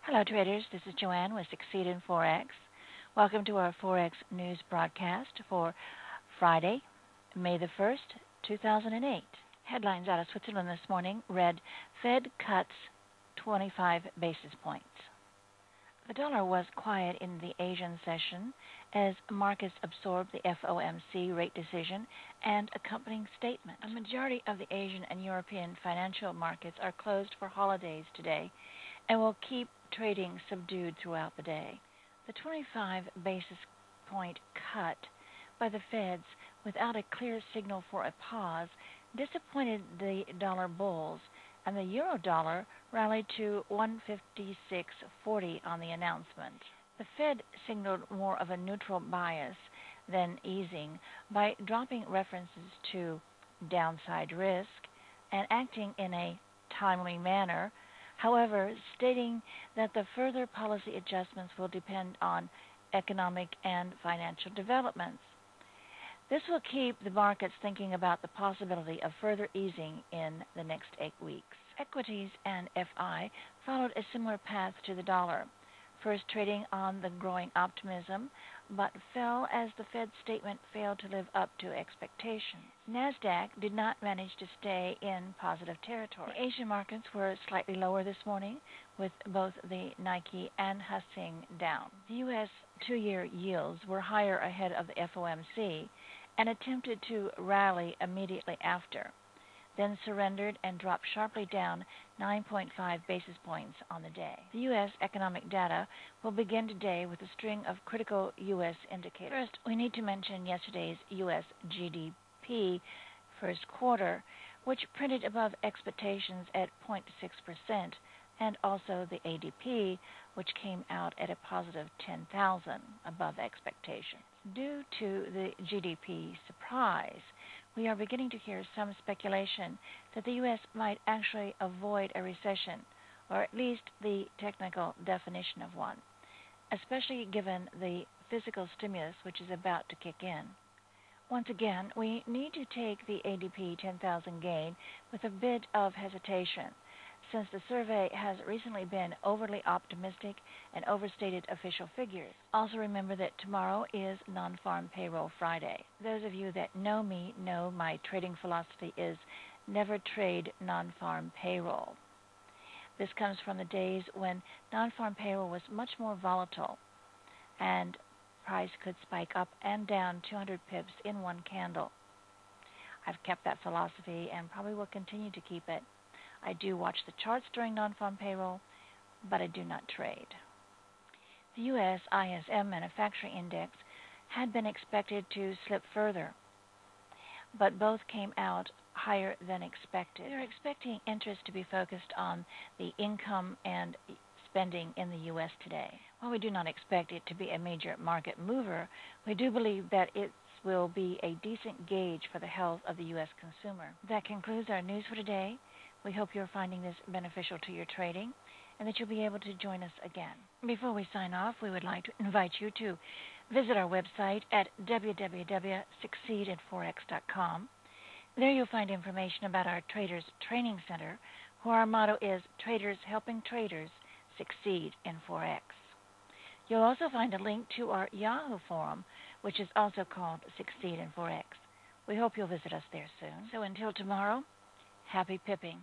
Hello, traders. This is Joanne with Succeed in Forex. Welcome to our Forex news broadcast for Friday, May the 1st, 2008. Headlines out of Switzerland this morning read, Fed cuts 25 basis points. The dollar was quiet in the Asian session as markets absorbed the FOMC rate decision and accompanying statement. A majority of the Asian and European financial markets are closed for holidays today and will keep trading subdued throughout the day. The 25 basis point cut by the Feds without a clear signal for a pause disappointed the dollar bulls, and the euro dollar rallied to 156.40 on the announcement. The Fed signaled more of a neutral bias than easing by dropping references to downside risk and acting in a timely manner, however, stating that the further policy adjustments will depend on economic and financial developments. This will keep the markets thinking about the possibility of further easing in the next 8 weeks. Equities and FI followed a similar path to the dollar, first trading on the growing optimism, but fell as the Fed statement failed to live up to expectations. NASDAQ did not manage to stay in positive territory. The Asian markets were slightly lower this morning, with both the Nikkei and Hang Seng down. The U.S. two-year yields were higher ahead of the FOMC and attempted to rally immediately after, then surrendered and dropped sharply down 9.5 basis points on the day. The U.S. economic data will begin today with a string of critical U.S. indicators. First, we need to mention yesterday's U.S. GDP first quarter, which printed above expectations at 0.6%, and also the ADP, which came out at a positive 10,000 above expectations. Due to the GDP surprise, we are beginning to hear some speculation that the U.S. might actually avoid a recession, or at least the technical definition of one, especially given the fiscal stimulus which is about to kick in. Once again, we need to take the ADP 10,000 gain with a bit of hesitation, since the survey has recently been overly optimistic and overstated official figures. Also remember that tomorrow is Non-Farm Payroll Friday. Those of you that know me know my trading philosophy is never trade non-farm payroll. This comes from the days when non-farm payroll was much more volatile and price could spike up and down 200 pips in one candle. I've kept that philosophy and probably will continue to keep it. I do watch the charts during non-farm payroll, but I do not trade. The U.S. ISM Manufacturing Index had been expected to slip further, but both came out higher than expected. We are expecting interest to be focused on the income and spending in the U.S. today. While we do not expect it to be a major market mover, we do believe that it will be a decent gauge for the health of the U.S. consumer. That concludes our news for today. We hope you're finding this beneficial to your trading and that you'll be able to join us again. Before we sign off, we would like to invite you to visit our website at www.succeedinforex.com. There you'll find information about our Traders Training Center, where our motto is Traders Helping Traders Succeed in Forex. You'll also find a link to our Yahoo forum, which is also called Succeed in Forex. We hope you'll visit us there soon. So until tomorrow, happy pipping.